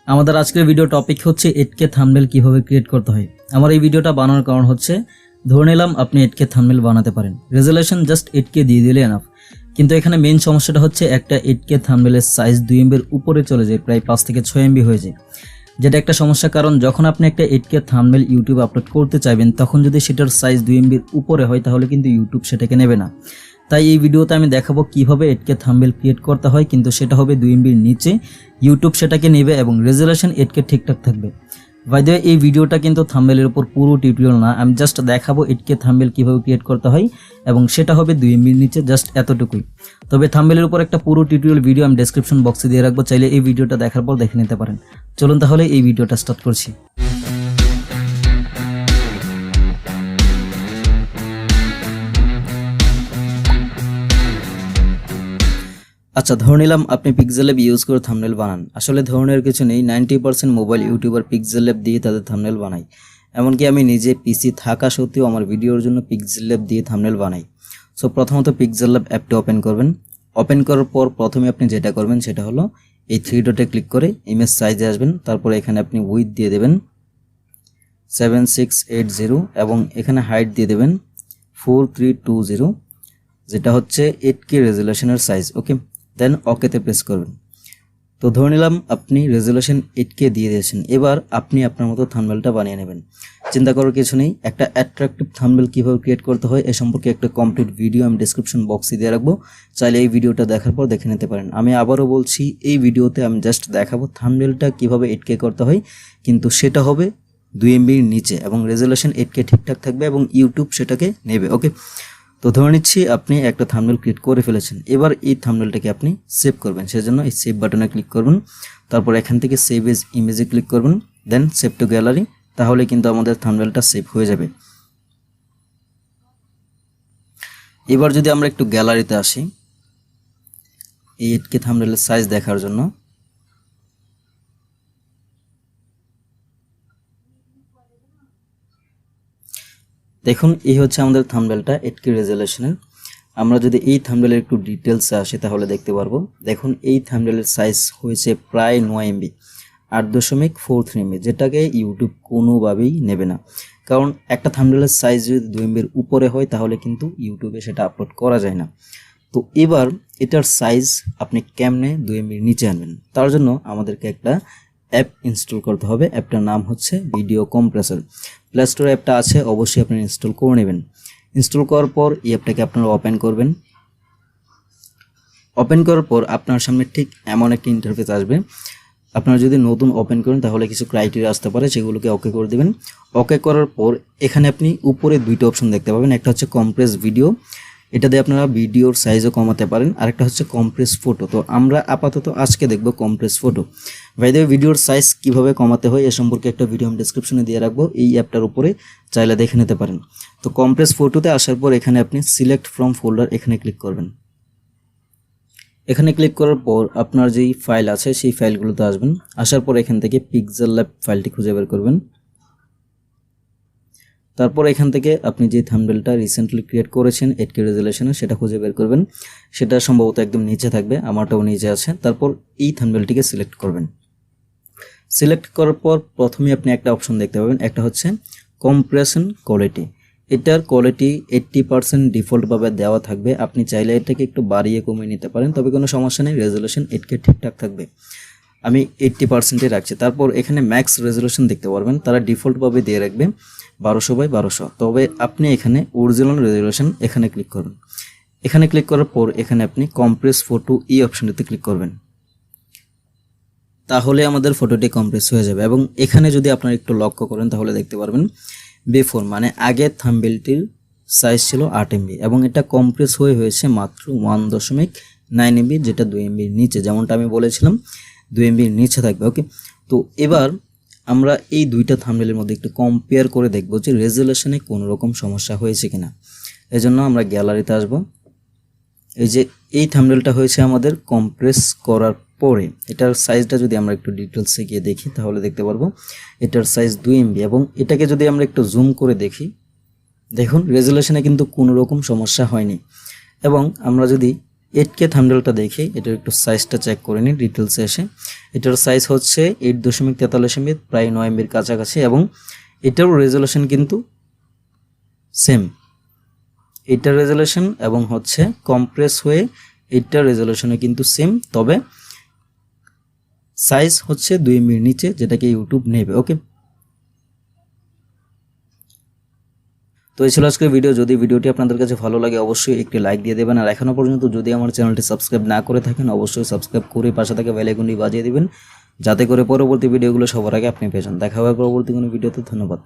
আমাদের আজকের video topic হচ্ছে 8K থাম্বনেল কিভাবে ক্রিয়েট করতে হয়। আমার এই ভিডিওটা বানানোর কারণ হচ্ছে ধরে নিলাম আপনি 8K থাম্বনেল বানাতে পারেন, রেজুলেশন জাস্ট 8K দিয়ে দিলে এনাফ। কিন্তু এখানে মেইন সমস্যাটা হচ্ছে একটা 8K থাম্বনেলের সাইজ 2 MB এর উপরে চলে যায়, প্রায় 5 থেকে 6 MB হয়ে যায়, যেটা একটা সমস্যা। কারণ যখন আপনি একটা 8K থাম্বনেল ইউটিউবে আপলোড করতে চাইবেন তখন যদি সেটার সাইজ 2 MB এর উপরে হয় তাহলে কিন্তু ইউটিউব সেটাকে নেবে না। তাই এই ভিডিওতে আমি দেখাবো কিভাবে 8K থাম্বনেল ক্রিয়েট করতে হয়, কিন্তু সেটা হবে 2 MB এর নিচে, ইউটিউব সেটাকে নেবে এবং রেজুলেশন 8K ঠিকঠাক থাকবে। বাই দ্য ওয়ে, এই ভিডিওটা কিন্তু থাম্বনেলের উপর পুরো টিউটোরিয়াল না, আমি জাস্ট দেখাবো 8K থাম্বনেল কিভাবে ক্রিয়েট করতে হয় এবং সেটা হবে 2 MB এর নিচে, জাস্ট এতটুকুই। তবে থাম্বনেলের উপর একটা পুরো টিউটোরিয়াল ভিডিও আমি ডেসক্রিপশন বক্সে দিয়ে রাখবো, চাইলে এই ভিডিওটা দেখার পর দেখে নিতে পারেন। চলুন তাহলে এই ভিডিওটা স্টার্ট করছি। আচ্ছা, ধরে নিলাম আপনি পিক্সেল ল্যাব ইউজ করে থাম্বনেল বানান। আসলে ধরনের কিছু নেই, 90% মোবাইল ইউটিউবার পিক্সেল ল্যাব দিয়ে তাদের থাম্বনেল বানায়। এমনকি আমি নিজে পিসি থাকা সত্ত্বেও আমার ভিডিওর জন্য পিক্সেল ল্যাব দিয়ে থাম্বনেল বানাই। সো প্রথমত পিক্সেল ল্যাব অ্যাপটা ওপেন করবেন। ওপেন করার পর প্রথমে আপনি যেটা করবেন সেটা হলো এই 3 ডটে ক্লিক করে ইমেজ সাইজে আসবেন। তারপরে এখানে আপনি উইডথ দিয়ে দেবেন 7680 এবং এখানে হাইট দিয়ে দেবেন 4320, যেটা হচ্ছে 8K রেজুলেশনের সাইজ। ওকে, দেন ওকেতে প্রেস করবেন। তো ধরে নিলাম আপনি রেজুলেশন 8K দিয়ে দিয়েছেন। এবার আপনি আপনার মতো থাম্বনেলটা বানিয়ে নেবেন, চিন্তা করার কিছু নেই। একটা অ্যাট্রাকটিভ থাম্বনেল কীভাবে ক্রিয়েট করতে হয় এ সম্পর্কে একটা কমপ্লিট ভিডিও আমি ডেসক্রিপশন বক্সে দিয়ে রাখবো, চাইলে এই ভিডিওটা দেখার পর দেখে নিতে পারেন। আমি আবারও বলছি, এই ভিডিওতে আমি জাস্ট দেখাবো থাম্বনেলটা কীভাবে 8K করতে হয়, কিন্তু সেটা হবে 2 MB এর নিচে এবং রেজুলেশন 8K ঠিকঠাক থাকবে এবং ইউটিউব সেটাকে নেবে। ওকে, তো ধরে নিচ্ছি আপনি একটা থাম্বনেল ক্রিয়েট করে ফেলেছেন। এবার এই থাম্বনেলটাকে আপনি সেভ করবেন, সেজন্য এই সেভ বাটনে ক্লিক করবেন। তারপর এখান থেকে সেভ এজ ইমেজে ক্লিক করবেন, দেন সেভ টু গ্যালারি। তাহলে কিন্তু আমাদের থাম্বনেলটা সেভ হয়ে যাবে। এবার যদি আমরা একটু গ্যালারিতে আসি এই 8K থাম্বনেলের সাইজ দেখার জন্য, দেখুন এই হচ্ছে আমাদের থাম্বনেলটা 8K রেজুলেশনের। আমরা যদি এই থাম্বনেলের একটু ডিটেলসে আসি তাহলে দেখতে পারবো। দেখুন এই থাম্বনেলের সাইজ হয়েছে প্রায় 9 MB, 8.43 MB, যেটাকে ইউটিউব কোনোভাবেই নেবে না। কারণ একটা থাম্বনেলের সাইজ যদি 2 MB এর উপরে হয় তাহলে কিন্তু ইউটিউবে সেটা আপলোড করা যায় না। তো এবার এটার সাইজ আপনি কেমনে 2 MB এর নিচে আনবেন, তার জন্য আমাদেরকে একটা অ্যাপ ইনস্টল করতে হবে। অ্যাপটার নাম হচ্ছে ভিডিও কম্প্রেসর। প্লে স্টোরে অ্যাপটা আছে, অবশ্যই আপনি ইনস্টল করে নেবেন। ইনস্টল করার পর এই অ্যাপটাকে আপনারা ওপেন করবেন। ওপেন করার পর আপনার সামনে ঠিক এমন একটা ইন্টারফেস আসবে। আপনারা যদি নতুন ওপেন করেন তাহলে কিছু ক্রাইটেরিয়া আসতে পারে, সেগুলোকে ওকে করে দেবেন। ওকে করার পর এখানে আপনি উপরে দুইটা অপশন দেখতে পাবেন। একটা হচ্ছে কম্প্রেস ভিডিও, এটা দিয়ে আপনারা ভিডিওর সাইজও কমাতে পারেন, আর একটা হচ্ছে কম্প্রেস ফটো। তো আমরা আপাতত আজকে দেখব compress photo. By the way, ভিডিওর সাইজ কিভাবে কমাতে হয় এ সম্পর্কে একটা ভিডিও আমি ডেসক্রিপশনে দিয়ে রাখবো, এই অ্যাপটার উপরে চাইলে দেখে নিতে পারেন। তো কম্প্রেস ফটোতে আসার পর এখানে আপনি সিলেক্ট ফ্রম ফোল্ডার এখানে ক্লিক করবেন। এখানে ক্লিক করার পর আপনার যেই ফাইল আছে সেই ফাইলগুলোতে আসবেন। আসার পর এখান থেকে পিক্সেল ল্যাব ফাইলটি খুঁজে বের করবেন। তারপর এখান থেকে আপনি যে থাম্বনেলটা রিসেন্টলি ক্রিয়েট করেছেন 8K রেজুলেশনে সেটা খুঁজে বের করবেন। সেটা সম্ভবত একদম নিচে থাকবে, আমারটাও নিচে আছে। তারপর এই থাম্বনেলটিকে সিলেক্ট করবেন। সিলেক্ট করার পর প্রথমে আপনি একটা অপশন দেখতে পাবেন, একটা হচ্ছে কম্প্রেশন কোয়ালিটি। এটার কোয়ালিটি 80% ডিফল্টভাবে দেওয়া থাকবে, আপনি চাইলে এটাকে একটু বাড়িয়ে কমিয়ে নিতে পারেন, তবে কোনো সমস্যা নেই, রেজুলেশন 8K ঠিকঠাক থাকবে। আমি 80%-এ রাখছি। তারপর এখানে ম্যাক্স রেজুলেশন দেখতে পারবেন, তারা ডিফল্টভাবে দিয়ে রাখবে 1200x1200। তবে আপনি এখানে অরিজিনাল রেজুলেশন এখানে ক্লিক করবেন। এখানে ক্লিক করার পর এখানে আপনি কম্প্রেস ফটো এই অপশনটিতে ক্লিক করবেন, তাহলে আমাদের ফটোটি কম্প্রেস হয়ে যাবে। এবং এখানে যদি আপনারা একটু লক্ষ্য করেন তাহলে দেখতে পারবেন বিফোর মানে আগের থাম্বনেলটির সাইজ ছিল 8 MB এবং এটা কম্প্রেস হয়েছে মাত্র 1.9 MB, যেটা 2 MB এর নিচে, যেমনটা আমি বলেছিলাম 2 MB এর নিচে থাকবে। ওকে, তো এবার আমরা এই দুইটা থাম্বনেলের মধ্যে একটু কম্পেয়ার করে দেখব যে রেজুলেশনে কোনো রকম সমস্যা হয়েছে কিনা। এজন্য আমরা গ্যালারিতে আসব। এই যে এই থাম্বনেলটা হয়েছে আমাদের কম্প্রেস করার পরে, এটার সাইজটা যদি আমরা একটু ডিটেলসে গিয়ে দেখি তাহলে দেখতে পারবো এটার সাইজ 2 MB এবং এটাকে যদি আমরা একটু জুম করে দেখি, দেখুন রেজুলেশনে কিন্তু কোনো রকম সমস্যা হয়নি। এবং আমরা যদি 8K থাম্বনেলটা দেখি, এটার একটু সাইজটা চেক করে নিই ডিটেলসে এসে। এটার সাইজ হচ্ছে 8.43 MB, প্রায় 9 MB কাছাকাছি, এবং এটারও রেজলিউশন কিন্তু সেম। এটার রেজলিউশন এবং হচ্ছে কম্প্রেস হয়ে এটার রেজলিউশনও কিন্তু সেম, তবে সাইজ হচ্ছে 2 MB নিচে, যেটাকে ইউটিউব নেবে। ওকে, তো এই ছিল আজকের ভিডিও। যদি ভিডিওটি আপনাদের কাছে ভালো লাগে অবশ্যই একটি লাইক দিয়ে দেবেন, আর এখনো পর্যন্ত যদি আমার চ্যানেলটি সাবস্ক্রাইব না করে থাকেন অবশ্যই সাবস্ক্রাইব করে পাশে থাকা বেল আইকনটি বাজিয়ে দিবেন, যাতে করে পরবর্তী ভিডিওগুলো সবার আগে আপনি পেয়ে যান। দেখা হবে পরবর্তী কোনো ভিডিওতে। ধন্যবাদ।